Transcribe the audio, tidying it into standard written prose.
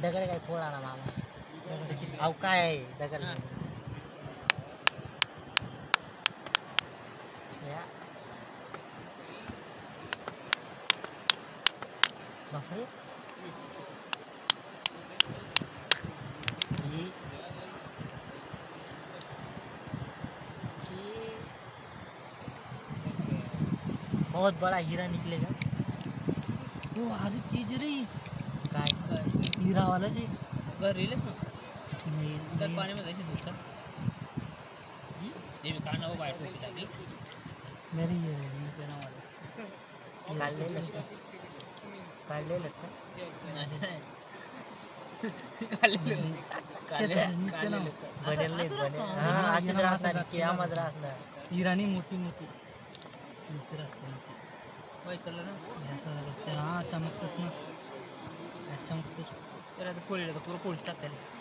दगड काय खोळा ना मामा तशी अव काय आहे दगड या बापरे बहुत बड़ा हीरा निकलेगा वो अरे तेज रे काय हीरा वाला जी रिलेच नाही तर पाण्यामध्ये दिसता ते काना वो बाहेर टोपी टाकली नाही ये नाही ते नावाला काढलेलं हिराणी मोती मोती मोती रस्ते हा चमकतस ना चमकतस पुढे पोलीस टाकले